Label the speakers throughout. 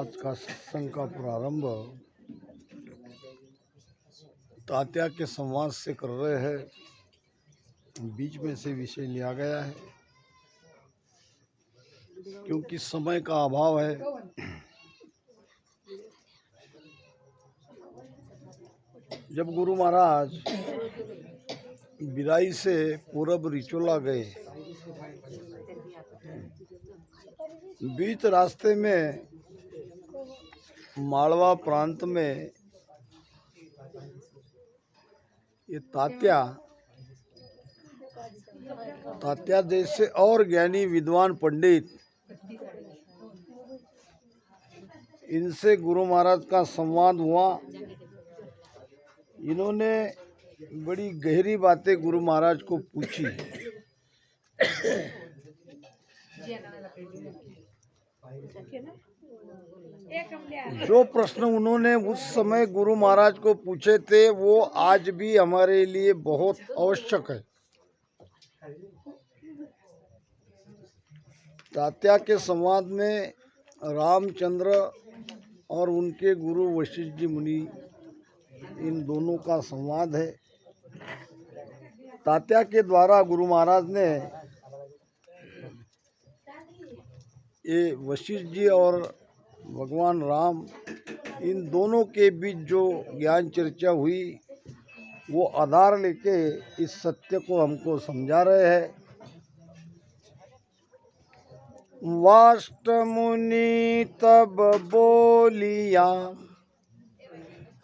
Speaker 1: आज का सत्संग का प्रारंभ तात्या के संवाद से कर रहे हैं। बीच में से विषय लिया गया है क्योंकि समय का अभाव है। जब गुरु महाराज बिराई से पूरब रिचोला गए, बीच रास्ते में मालवा प्रांत में ये तात्या जैसे और ज्ञानी विद्वान पंडित, इनसे गुरु महाराज का संवाद हुआ। इन्होंने बड़ी गहरी बातें गुरु महाराज को पूछी। जो प्रश्न उन्होंने उस समय गुरु महाराज को पूछे थे वो आज भी हमारे लिए बहुत आवश्यक है। तात्या के संवाद में रामचंद्र और उनके गुरु वशिष्ठ जी मुनि, इन दोनों का संवाद है। तात्या के द्वारा गुरु महाराज ने ये वशिष्ठ जी और भगवान राम, इन दोनों के बीच जो ज्ञान चर्चा हुई वो आधार लेके इस सत्य को हमको समझा रहे हैं। वाष्ट मुनि तब बोलिया,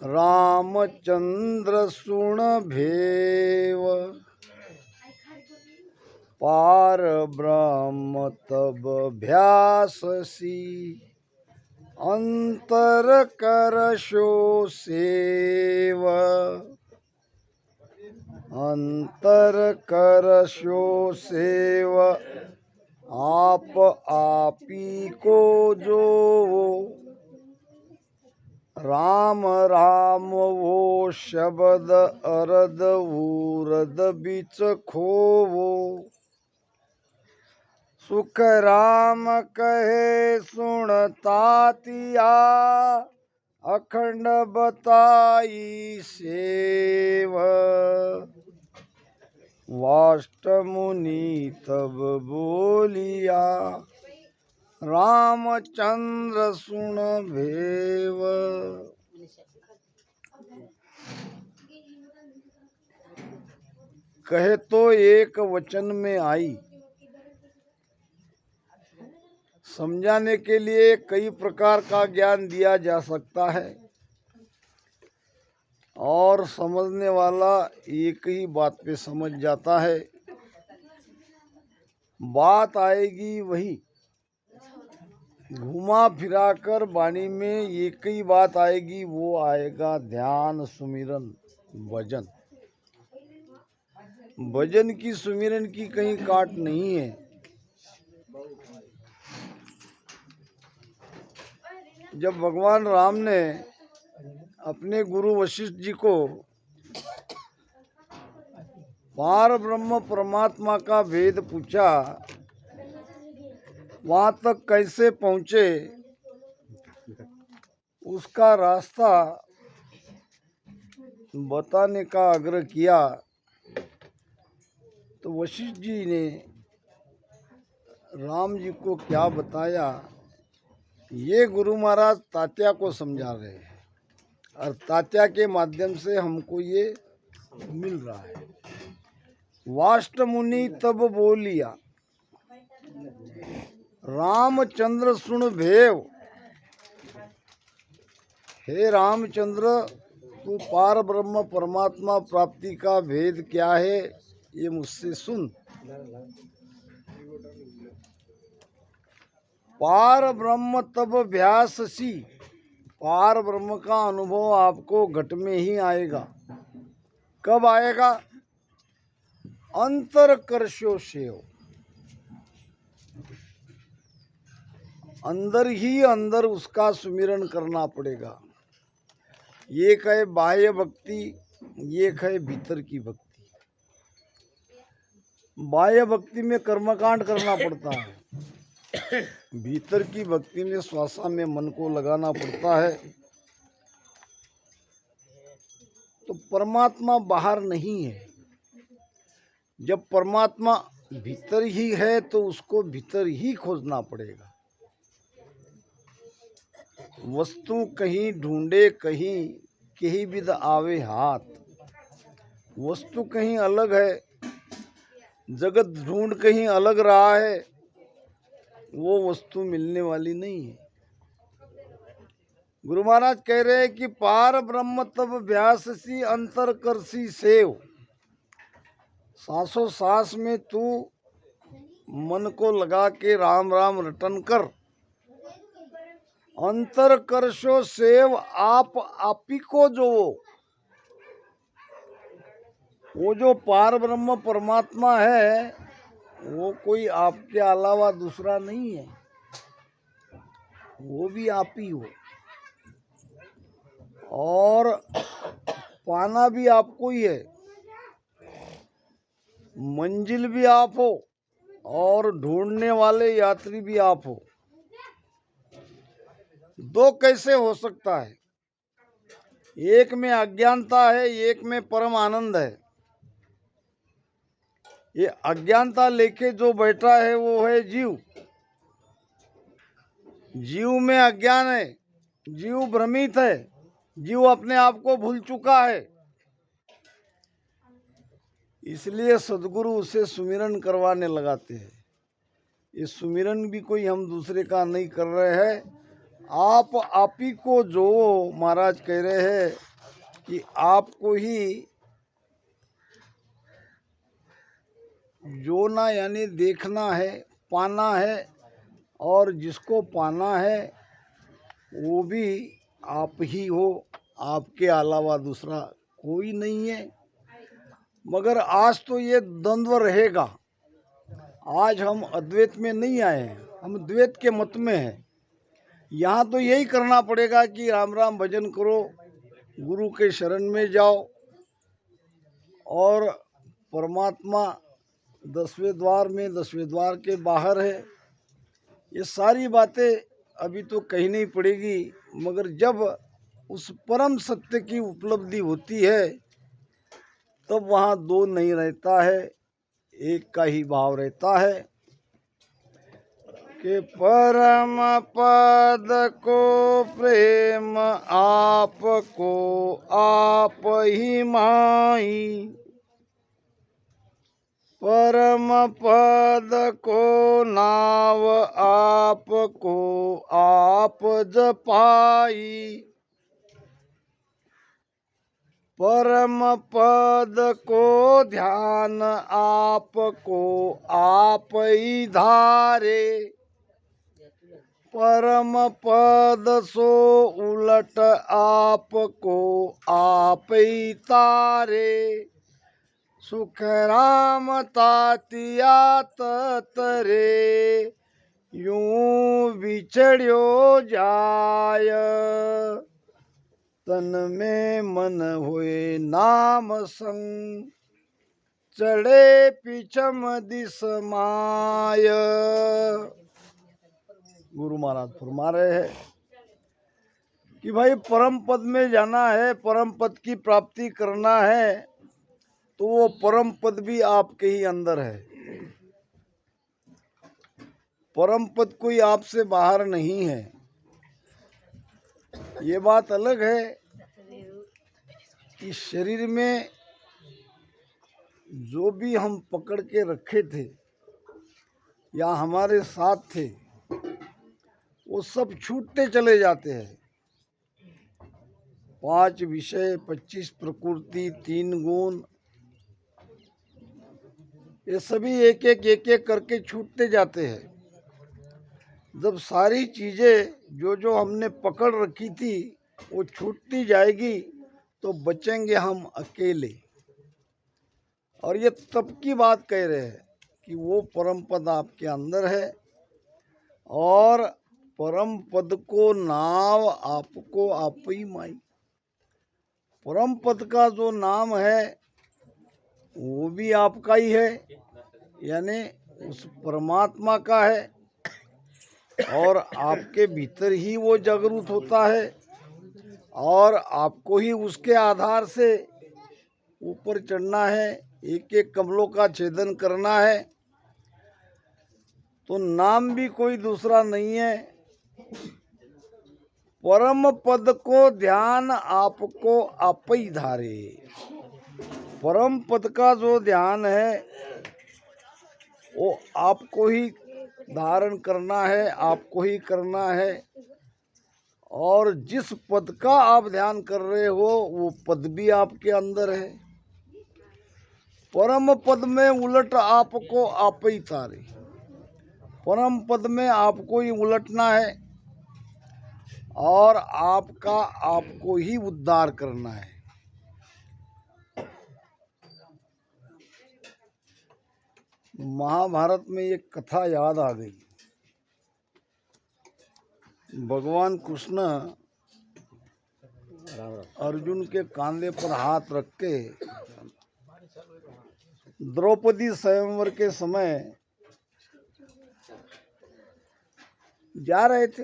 Speaker 1: रामचंद्र सुन भेव, पार ब्रह्म तब भ्याससी, अंतर करशो सेव, अंतर करशो सेव, आप आपी को जो, राम राम वो शब्द अरद उरद बिच खोवो, सुख राम कहे सुनतातिया, अखंड बताई सेव, वाष्ट मुनि तब बोलिया, रामचंद्र सुन भेव। कहे तो एक वचन में आई। समझाने के लिए कई प्रकार का ज्ञान दिया जा सकता है और समझने वाला एक ही बात पे समझ जाता है। बात आएगी वही, घुमा फिरा कर वाणी में एक ही बात आएगी, वो आएगा ध्यान, सुमिरन, भजन। भजन की, सुमिरन की कहीं काट नहीं है। जब भगवान राम ने अपने गुरु वशिष्ठ जी को पार ब्रह्म परमात्मा का भेद पूछा, वहां तक कैसे पहुंचे, उसका रास्ता बताने का आग्रह किया, तो वशिष्ठ जी ने राम जी को क्या बताया, ये गुरु महाराज तात्या को समझा रहे हैं और तात्या के माध्यम से हमको ये मिल रहा है। वाष्ट मुनि तब बोलिया, रामचंद्र सुन भेव, हे रामचंद्र, तू पार ब्रह्म परमात्मा प्राप्ति का भेद क्या है ये मुझसे सुन। पार ब्रह्म तब भ्याससी, पार ब्रह्म का अनुभव आपको घट में ही आएगा। कब आएगा? अंतर करशो सेव, अंदर ही अंदर उसका सुमिरन करना पड़ेगा। एक है बाह्य भक्ति, एक है भीतर की भक्ति। बाह्य भक्ति में कर्मकांड करना पड़ता है, भीतर की भक्ति में श्वासा में मन को लगाना पड़ता है। तो परमात्मा बाहर नहीं है। जब परमात्मा भीतर ही है तो उसको भीतर ही खोजना पड़ेगा। वस्तु कहीं ढूंढे कहीं कहीं विद आवे हाथ। वस्तु कहीं अलग है, जगत ढूंढ कहीं अलग रहा है, वो वस्तु मिलने वाली नहीं है। गुरु महाराज कह रहे हैं कि पार ब्रह्म तब व्यास सी अंतर करसी सेव। सांसों सांस में तू मन को लगा के राम राम रटन कर। अंतर करशो सेव आप ही को जो वो जो पार ब्रह्म परमात्मा है वो कोई आपके अलावा दूसरा नहीं है, वो भी आप ही हो और पाना भी आपको ही है। मंजिल भी आप हो और ढूंढने वाले यात्री भी आप हो। दो कैसे हो सकता है? एक में अज्ञानता है, एक में परम आनंद है। ये अज्ञानता लेके जो बैठा है वो है जीव। जीव में अज्ञान है, जीव भ्रमित है, जीव अपने आप को भूल चुका है। इसलिए सदगुरु उसे सुमिरन करवाने लगाते हैं। ये सुमिरन भी कोई हम दूसरे का नहीं कर रहे हैं, आप ही को जो महाराज कह रहे हैं कि आपको ही जोना यानी देखना है, पाना है, और जिसको पाना है वो भी आप ही हो, आपके अलावा दूसरा कोई नहीं है। मगर आज तो ये द्वंद्व रहेगा। आज हम अद्वैत में नहीं आए हैं, हम द्वैत के मत में हैं। यहाँ तो यही करना पड़ेगा कि राम राम भजन करो, गुरु के शरण में जाओ और परमात्मा 10वें द्वार में 10वें द्वार के बाहर है। ये सारी बातें अभी तो कहनी पड़ेगी, मगर जब उस परम सत्य की उपलब्धि होती है तब वहाँ दो नहीं रहता है, एक का ही भाव रहता है कि परम पद को प्रेम आपको आप ही माई। परम पद को नाव आपको आप जपाई। परम पद को ध्यान आपको आप ही धारे। परम पद सो उलट आपको आप ही तारे। सुख राम तातिया तरे यूं बिछड़ियो जाय। तन में मन हुए नाम संग चढ़े पिछम दिस माय। गुरु महाराज फरमा रहे हैं कि भाई परम पद में जाना है, परम पद की प्राप्ति करना है तो वो परम पद भी आपके ही अंदर है। परम पद कोई आपसे बाहर नहीं है। ये बात अलग है कि शरीर में जो भी हम पकड़ के रखे थे या हमारे साथ थे वो सब छूटते चले जाते हैं। 5 विषय, 25 प्रकृति, 3 गुण, ये सभी एक एक करके छूटते जाते हैं। जब सारी चीजें जो हमने पकड़ रखी थी वो छूटती जाएगी तो बचेंगे हम अकेले। और ये तब की बात कह रहे हैं कि वो परम पद आपके अंदर है और परम पद को नाव आपको आप ही माई। परम पद का जो नाम है वो भी आपका ही है, यानी उस परमात्मा का है। और आपके भीतर ही वो जागरूक होता है और आपको ही उसके आधार से ऊपर चढ़ना है, एक एक कमलों का छेदन करना है। तो नाम भी कोई दूसरा नहीं है, परम पद को ध्यान आपको आप ही धारे। परम पद का जो ध्यान है वो आपको ही धारण करना है, आपको ही करना है। और जिस पद का आप ध्यान कर रहे हो वो पद भी आपके अंदर है। परम पद में उलट आपको आप ही तारे। परम पद में आपको ही उलटना है और आपका आपको ही उद्धार करना है। महाभारत में एक कथा याद आ गई। भगवान कृष्ण अर्जुन के कांधे पर हाथ रख के द्रौपदी स्वयंवर के समय जा रहे थे।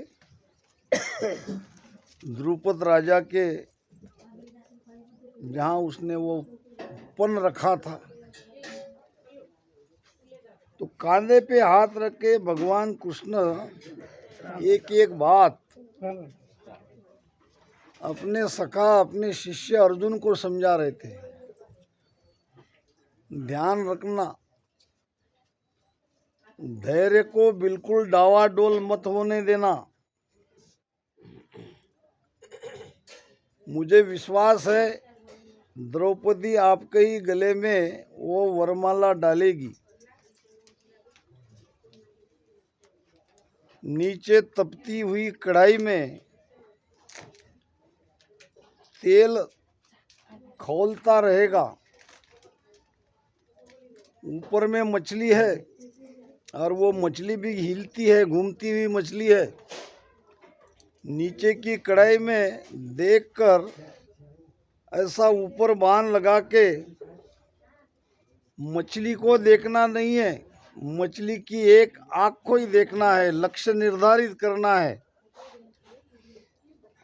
Speaker 1: द्रुपद राजा के जहाँ उसने वो पन रखा था, तो कांधे पे हाथ रख के भगवान कृष्ण एक एक बात अपने सखा अपने शिष्य अर्जुन को समझा रहे थे। ध्यान रखना, धैर्य को बिल्कुल डावाडोल मत होने देना। मुझे विश्वास है द्रौपदी आपके ही गले में वो वरमाला डालेगी। नीचे तपती हुई कढ़ाई में तेल खौलता रहेगा, ऊपर में मछली है और वो मछली भी हिलती है, घूमती हुई मछली है। नीचे की कढ़ाई में देखकर ऐसा ऊपर बाण लगा के मछली को देखना नहीं है, मछली की एक आँख को ही देखना है, लक्ष्य निर्धारित करना है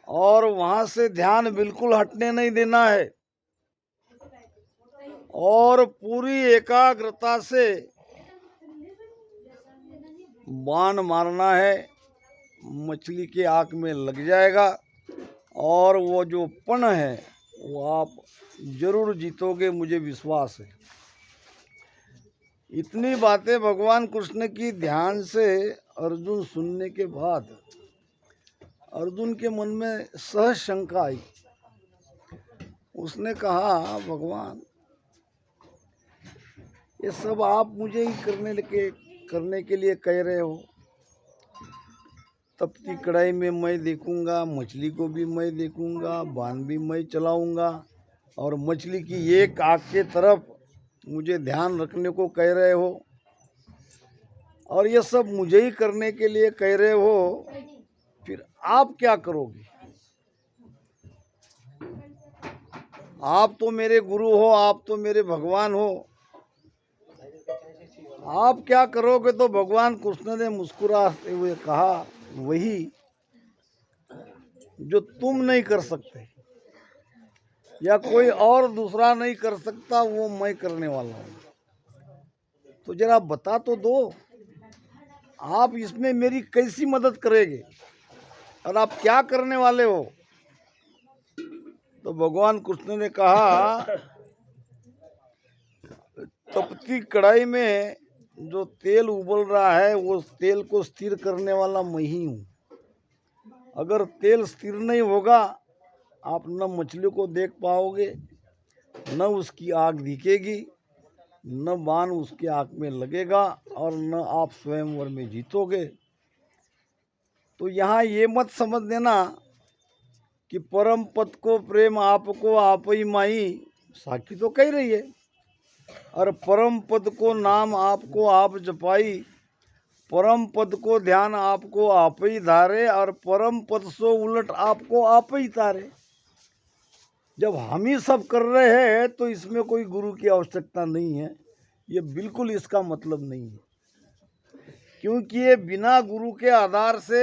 Speaker 1: और वहां से ध्यान बिल्कुल हटने नहीं देना है और पूरी एकाग्रता से बाण मारना है। मछली की आँख में लग जाएगा और वो जो पण है वो आप जरूर जीतोगे, मुझे विश्वास है। इतनी बातें भगवान कृष्ण की ध्यान से अर्जुन सुनने के बाद अर्जुन के मन में सहज शंका आई। उसने कहा, भगवान ये सब आप मुझे ही करने के लिए कह रहे हो। तपती कढ़ाई में मैं देखूंगा, मछली को भी मैं देखूंगा, बाण भी मैं चलाऊंगा और मछली की एक आँख के तरफ मुझे ध्यान रखने को कह रहे हो और ये सब मुझे ही करने के लिए कह रहे हो। फिर आप क्या करोगे? आप तो मेरे गुरु हो, आप तो मेरे भगवान हो, आप क्या करोगे? तो भगवान कृष्ण ने मुस्कुराते हुए कहा, वही जो तुम नहीं कर सकते या कोई और दूसरा नहीं कर सकता, वो मैं करने वाला हूँ। तो जरा बता तो दो, आप इसमें मेरी कैसी मदद करेंगे और आप क्या करने वाले हो? तो भगवान कृष्ण ने कहा, तपती कढ़ाई में जो तेल उबल रहा है वो तेल को स्थिर करने वाला मैं ही हूँ। अगर तेल स्थिर नहीं होगा, आप न मछली को देख पाओगे, न उसकी आँख दिखेगी, न बाण उसकी आँख में लगेगा और न आप स्वयंवर में जीतोगे। तो यहाँ ये मत समझ देना कि परम पद को प्रेम आपको आप ही माई, साखी तो कह रही है, और परम पद को नाम आपको आप जपाई, परम पद को ध्यान आपको आप ही धारे और परम पद सो उलट आपको आप ही तारे। जब हम ही सब कर रहे हैं तो इसमें कोई गुरु की आवश्यकता नहीं है, ये बिल्कुल इसका मतलब नहीं है। क्योंकि ये बिना गुरु के आधार से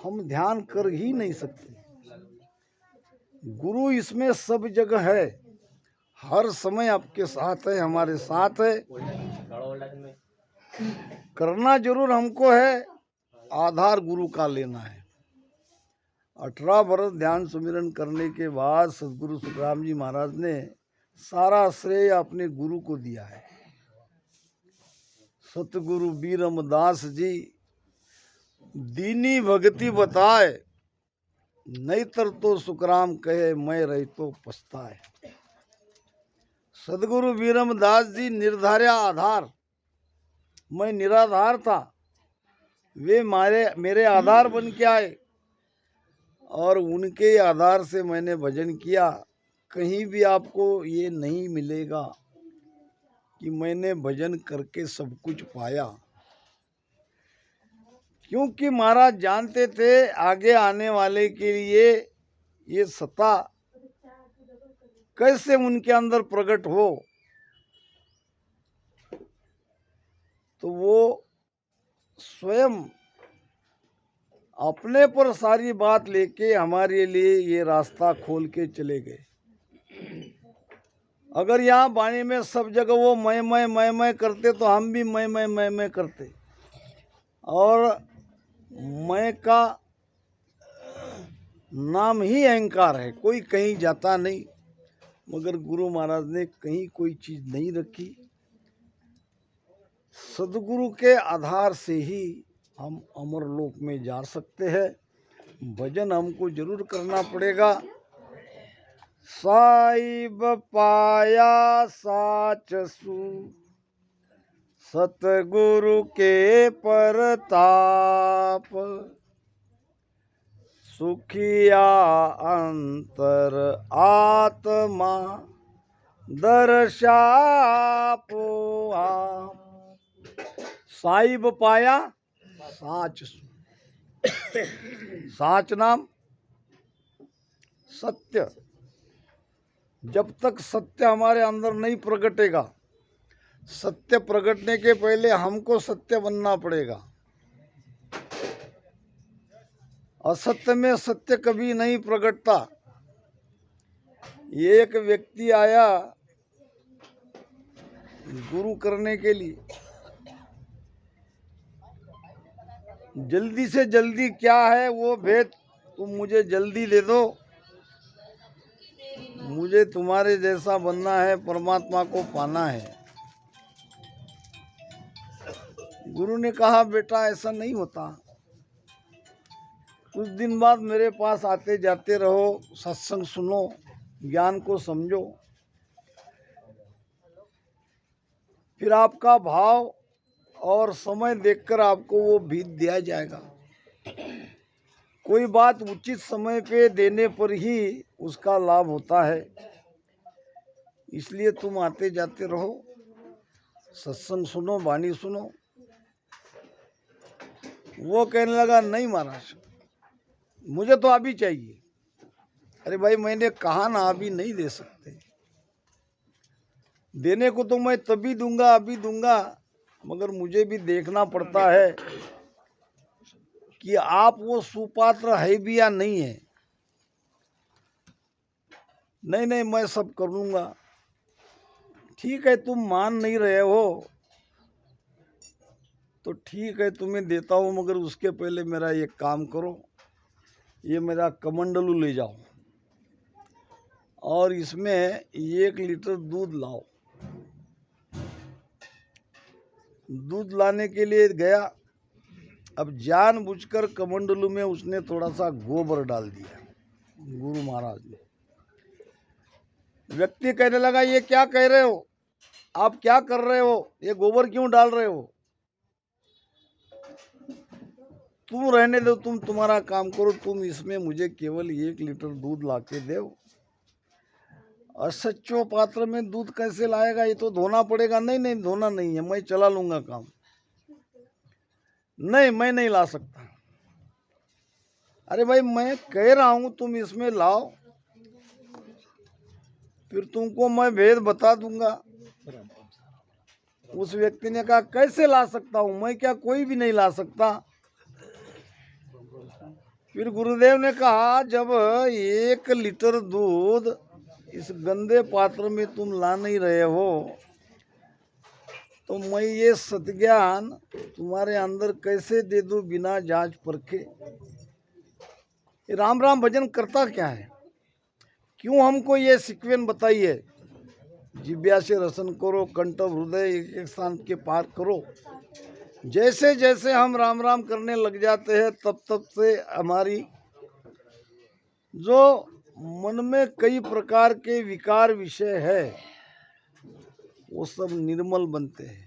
Speaker 1: हम ध्यान कर ही नहीं सकते। गुरु इसमें सब जगह है, हर समय आपके साथ है, हमारे साथ है। करना जरूर हमको है, आधार गुरु का लेना है। 18 वर्ष ध्यान सुमिरन करने के बाद सदगुरु सुखराम जी महाराज ने सारा श्रेय अपने गुरु को दिया है। सतगुरु बीरमदास जी दीनी भक्ति बताए, नहींतर तो सुखराम कहे मैं रही तो पछताए। सदगुरु बीरमदास जी निर्धार्या आधार, मैं निराधार था, वे मेरे आधार बन के आए और उनके आधार से मैंने भजन किया। कहीं भी आपको ये नहीं मिलेगा कि मैंने भजन करके सब कुछ पाया, क्योंकि महाराज जानते थे आगे आने वाले के लिए ये सत्ता कैसे उनके अंदर प्रकट हो। तो वो स्वयं अपने पर सारी बात लेके हमारे लिए ये रास्ता खोल के चले गए। अगर यहाँ वाणी में सब जगह वो मैं करते तो हम भी मैं करते, और मैं का नाम ही अहंकार है, कोई कहीं जाता नहीं। मगर गुरु महाराज ने कहीं कोई चीज नहीं रखी। सदगुरु के आधार से ही हम अमर लोक में जा सकते हैं। भजन हमको जरूर करना पड़ेगा। साहिब पाया साच सु सतगुरु के परताप, सुखिया अंतर आत्मा दर्शापो आप। साहिब पाया साच सु, साच नाम सत्य। जब तक सत्य हमारे अंदर नहीं प्रकटेगा, सत्य प्रकटने के पहले हमको सत्य बनना पड़ेगा। असत्य में सत्य कभी नहीं प्रकटता। एक व्यक्ति आया गुरु करने के लिए, जल्दी से जल्दी क्या है वो भेद तुम मुझे जल्दी दे दो, मुझे तुम्हारे जैसा बनना है, परमात्मा को पाना है। गुरु ने कहा बेटा ऐसा नहीं होता, कुछ दिन बाद मेरे पास आते जाते रहो, सत्संग सुनो, ज्ञान को समझो, फिर आपका भाव और समय देखकर आपको वो भीत दिया जाएगा। कोई बात उचित समय पे देने पर ही उसका लाभ होता है। इसलिए तुम आते जाते रहो, सत्संग सुनो, वाणी सुनो। वो कहने लगा नहीं महाराज, मुझे तो अभी चाहिए। अरे भाई मैंने कहा ना अभी नहीं दे सकते, देने को तो मैं तभी दूंगा, अभी दूंगा, मगर मुझे भी देखना पड़ता है कि आप वो सुपात्र है भी या नहीं है। नहीं नहीं मैं सब कर लूंगा। ठीक है तुम मान नहीं रहे हो तो ठीक है तुम्हें देता हूँ, मगर उसके पहले मेरा एक काम करो, ये मेरा कमंडलू ले जाओ और इसमें 1 लीटर दूध लाओ। दूध लाने के लिए गया। अब जानबूझकर कमंडलू में उसने थोड़ा सा गोबर डाल दिया गुरु महाराज ने। व्यक्ति कहने लगा ये क्या कह रहे हो, आप क्या कर रहे हो, ये गोबर क्यों डाल रहे हो। तुम रहने दो, तुम तुम्हारा काम करो, तुम इसमें मुझे केवल 1 लीटर दूध लाके दो। असच्चो पात्र में दूध कैसे लाएगा, ये तो धोना पड़ेगा। नहीं नहीं धोना नहीं है, मैं चला लूंगा काम। नहीं मैं नहीं ला सकता। अरे भाई मैं कह रहा हूं तुम इसमें लाओ, फिर तुमको मैं भेद बता दूंगा। उस व्यक्ति ने कहा कैसे ला सकता हूँ मैं, क्या कोई भी नहीं ला सकता। फिर गुरुदेव ने कहा जब 1 लीटर दूध इस गंदे पात्र में तुम ला नहीं रहे हो तो मैं ये सत्ज्ञान तुम्हारे अंदर कैसे दे दूं बिना जांच परखे। राम राम भजन करता क्या है, क्यों हमको ये सीक्वेंस बताइए। जिब्या से रसन करो, कंठ हृदय एक एक स्थान के पार करो। जैसे जैसे हम राम राम करने लग जाते हैं तब तब से हमारी जो मन में कई प्रकार के विकार विषय है वो सब निर्मल बनते हैं,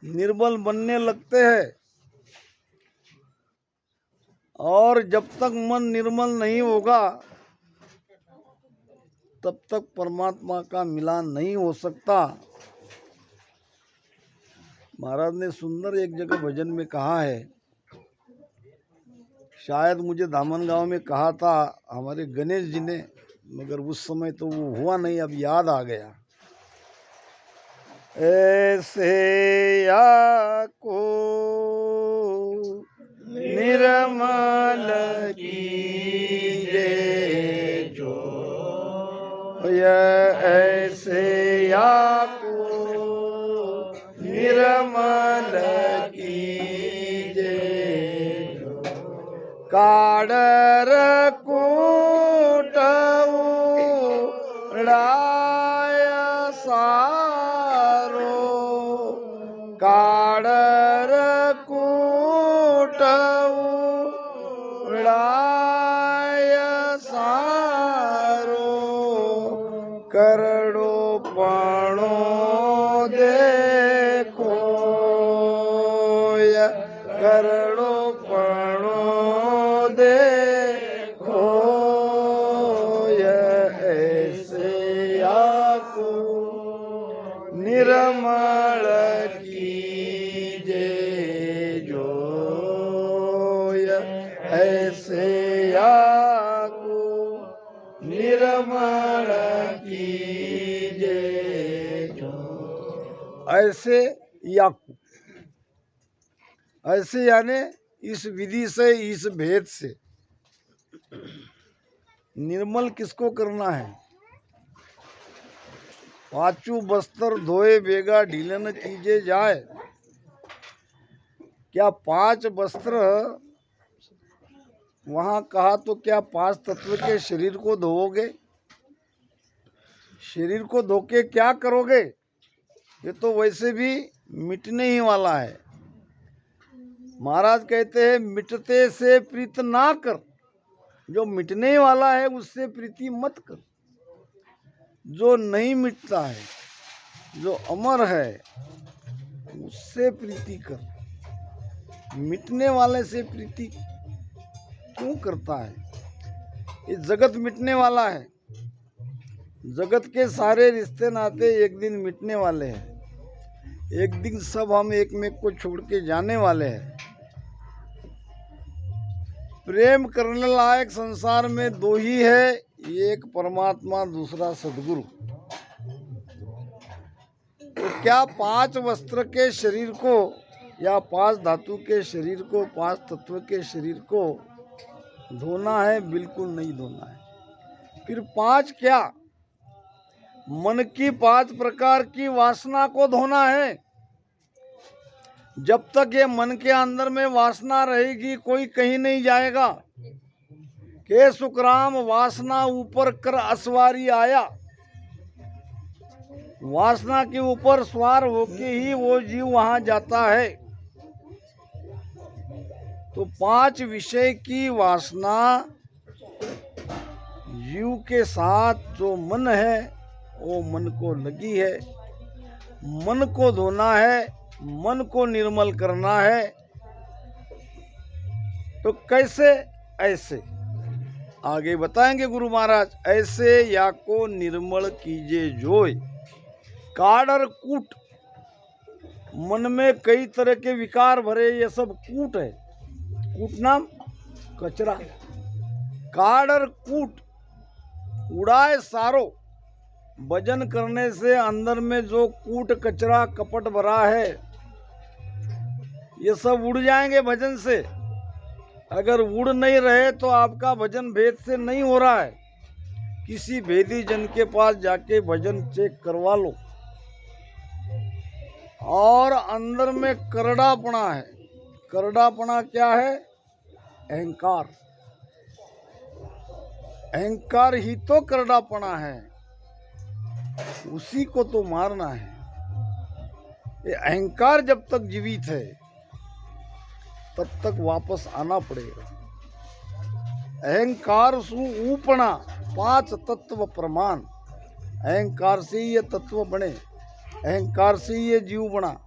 Speaker 1: निर्मल बनने लगते हैं। और जब तक मन निर्मल नहीं होगा तब तक परमात्मा का मिलान नहीं हो सकता। महाराज ने सुंदर एक जगह भजन में कहा है, शायद मुझे धामनगांव में कहा था हमारे गणेश जी ने, मगर उस समय तो वो हुआ नहीं, अब याद आ गया। ऐसे या को निर्मल कीजे जो, ऐसे या को निर्मल कीजे जो, काडर कूट उड़ाय सारो, काडर कूट उड़ाय सारो, करड़ो पाणो देखो, करड़ो पाणो देखो, ऐसे आको निर्मल कीजे जो, ऐसे आको निर्मल कीजे जो। ऐसे याकू, ऐसे यानी इस विधि से, इस भेद से। निर्मल किसको करना है? पांचू बस्तर धोए बेगा ढीलन कीजे जाए। क्या 5 वस्त्र वहां कहा तो क्या 5 तत्व के शरीर को धोओगे? शरीर को धोके क्या करोगे? ये तो वैसे भी मिटने ही वाला है। महाराज कहते हैं मिटते से प्रीत ना कर, जो मिटने वाला है उससे प्रीति मत कर। जो नहीं मिटता है, जो अमर है, उससे प्रीति कर। मिटने वाले से प्रीति क्यों करता है? ये जगत मिटने वाला है। जगत के सारे रिश्ते नाते एक दिन मिटने वाले हैं। एक दिन सब हम एक में को छोड़ के जाने वाले हैं। प्रेम करने लायक संसार में 2 ही है, एक परमात्मा, दूसरा सदगुरु। तो क्या 5 वस्त्र के शरीर को या 5 धातु के शरीर को, 5 तत्व के शरीर को धोना है? बिल्कुल नहीं धोना है। फिर 5 क्या? मन की 5 प्रकार की वासना को धोना है। जब तक ये मन के अंदर में वासना रहेगी कोई कहीं नहीं जाएगा। के सुखराम वासना ऊपर कर असवारी आया। वासना के ऊपर सवार होके ही वो जीव वहां जाता है। तो 5 विषय की वासना जीव के साथ जो मन है वो मन को लगी है। मन को धोना है, मन को निर्मल करना है। तो कैसे? ऐसे आगे बताएंगे गुरु महाराज। ऐसे या को निर्मल कीजे जोय। काडर कूट, मन में कई तरह के विकार भरे, ये सब कूट है। कूट नाम कचरा। काडर कूट उड़ाए सारो, भजन करने से अंदर में जो कूट कचरा कपट भरा है ये सब उड़ जाएंगे भजन से। अगर उड़ नहीं रहे तो आपका भजन भेद से नहीं हो रहा है। किसी भेदी जन के पास जाके भजन चेक करवा लो। और अंदर में करड़ापना है। करड़ापना क्या है? अहंकार। अहंकार ही तो करड़ापना है, उसी को तो मारना है। ये अहंकार जब तक जीवित है तब तक वापस आना पड़ेगा। अहंकार सु ऊपना 5 तत्व प्रमाण। अहंकार से ही ये तत्व बने, अहंकार से ही ये जीव बना,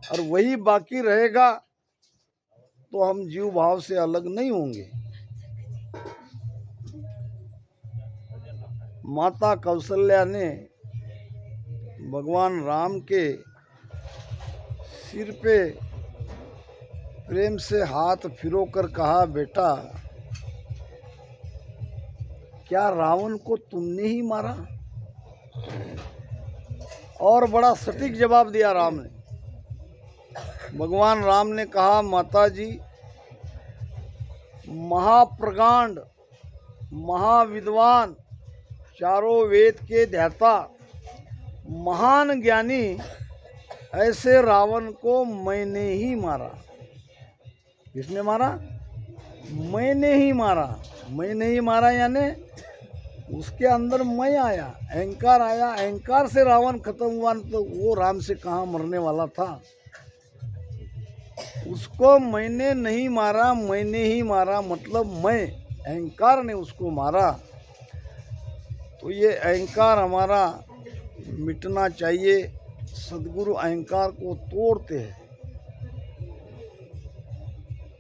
Speaker 1: और वही बाकी रहेगा तो हम जीव भाव से अलग नहीं होंगे। माता कौशल्या ने भगवान राम के सिर पे प्रेम से हाथ फिरोकर कहा, बेटा क्या रावण को तुमने ही मारा? और बड़ा सटीक जवाब दिया राम ने। भगवान राम ने कहा, माता जी महाप्रगांड, महाविद्वान, चारों वेद के ध्याता, महान ज्ञानी ऐसे रावण को मैंने ही मारा। किसने मारा? मैंने ही मारा। मैंने ही मारा यानी उसके अंदर मैं आया, अहंकार आया, अहंकार से रावण खत्म हुआ। तो वो राम से कहाँ मरने वाला था? उसको मैंने नहीं मारा, मैंने ही मारा मतलब मैं, अहंकार ने उसको मारा। तो ये अहंकार हमारा मिटना चाहिए। सद्गुरु अहंकार को तोड़ते हैं।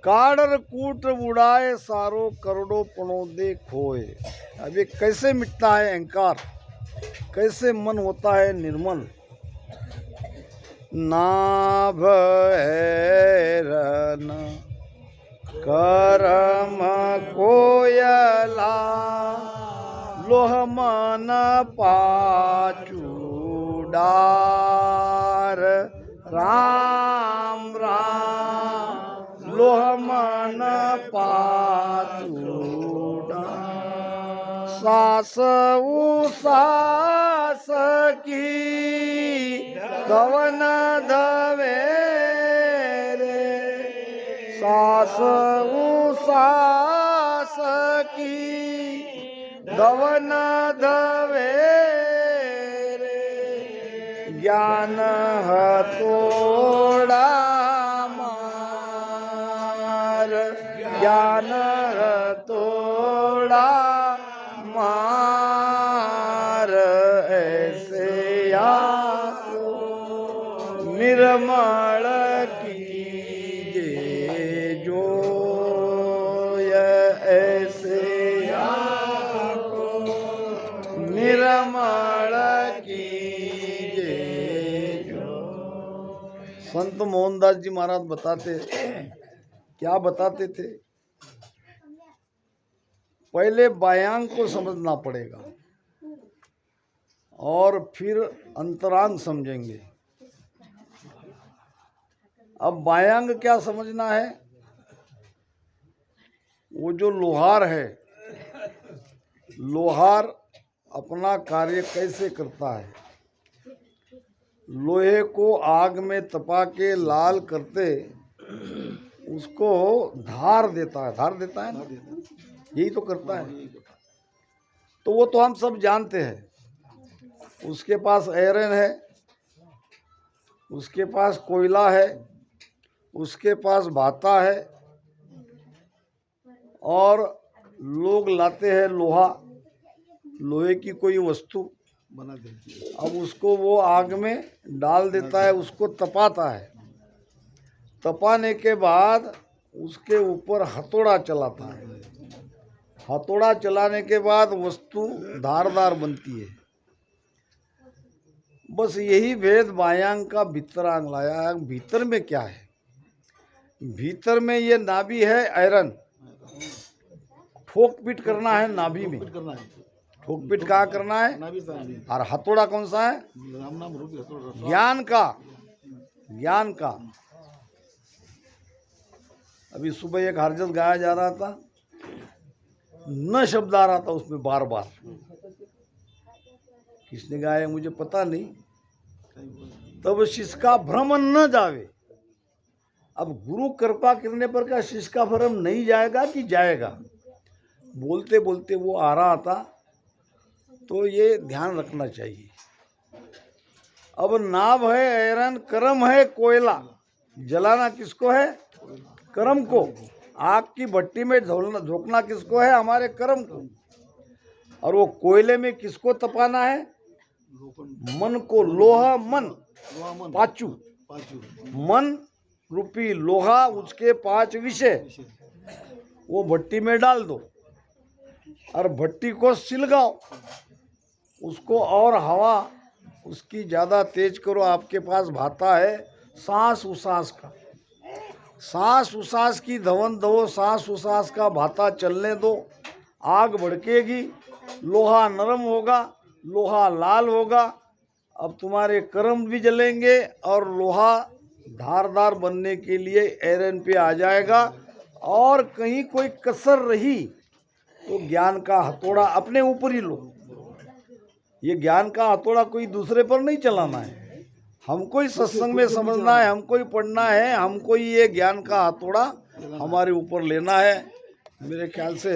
Speaker 1: काडर कूट उड़ाए सारो करोड़ों पणों दे खोए। अब ये कैसे मिटता है अहंकार? कैसे मन होता है निर्मल? नाभ हैरन करम कोयला, लोह मन पाचू डार। राम राम लोह मन पाचू डार। सास उसास की कवन धवे रे। सास उसास की कवन धवे रे। ज्ञान हथोड़ा मार, ज्ञान हथोड़ा मार। ऐसे आपको निर्मल कीजे जो, ऐसे आपको निर्मल कीजे जो। संत मोहनदास जी महाराज बताते, क्या बताते थे? पहले बायांग को समझना पड़ेगा और फिर अंतरांग समझेंगे। अब बायांग क्या समझना है? वो जो लोहार है, लोहार अपना कार्य कैसे करता है? लोहे को आग में तपा के लाल करते उसको धार देता है। धार देता है ना, यही तो करता है। तो वो तो हम सब जानते हैं। उसके पास आयरन है, उसके पास कोयला है, उसके पास भाता है, और लोग लाते हैं लोहा, लोहे की कोई वस्तु बना देती है। अब उसको वो आग में डाल देता है, उसको तपाता है। तपाने के बाद उसके ऊपर हथौड़ा चलाता है। हथौड़ा चलाने के बाद वस्तु धारदार बनती है। बस यही भेद बायांग का भीतरांग लाया है। भीतर में क्या है? भीतर में ये नाभि है आयरन, ठोक पीट करना है नाभि में। ठोक पीट कहाँ करना है, और हथौड़ा कौन सा है, ज्ञान का, ज्ञान का। अभी सुबह एक हरजत गाया जा रहा था, न शब्द आ रहा था उसमें बार बार, किसने गाया मुझे पता नहीं। तब शिष्य का भ्रम न जावे। अब गुरु कृपा करने पर क्या शिष्य का भ्रम नहीं जाएगा कि जाएगा? बोलते बोलते वो आ रहा था, तो ये ध्यान रखना चाहिए। अब नाभ है ऐरन, कर्म है कोयला, जलाना किसको है, कर्म को। आग की भट्टी में झोंकना किसको है, हमारे कर्म को। और वो कोयले में किसको तपाना है, मन को। लोहा मन, पाचू, मन रूपी लोहा, उसके 5 विषय वो भट्टी में डाल दो और भट्टी को सिलगाओ उसको, और हवा उसकी ज़्यादा तेज करो। आपके पास भाता है सांस उसास का, सांस उसास की धवन दो, सांस उसास का भाता चलने दो। आग भड़केगी, लोहा नरम होगा, लोहा लाल होगा। अब तुम्हारे कर्म भी जलेंगे और लोहा धारदार बनने के लिए आयरन पे आ जाएगा। और कहीं कोई कसर रही तो ज्ञान का हथौड़ा अपने ऊपर ही लो। ये ज्ञान का हथौड़ा कोई दूसरे पर नहीं चलाना है, हमको ही सत्संग में समझना है, हमको ही पढ़ना है, हमको ही ये ज्ञान का हथौड़ा हमारे ऊपर लेना है। मेरे ख्याल से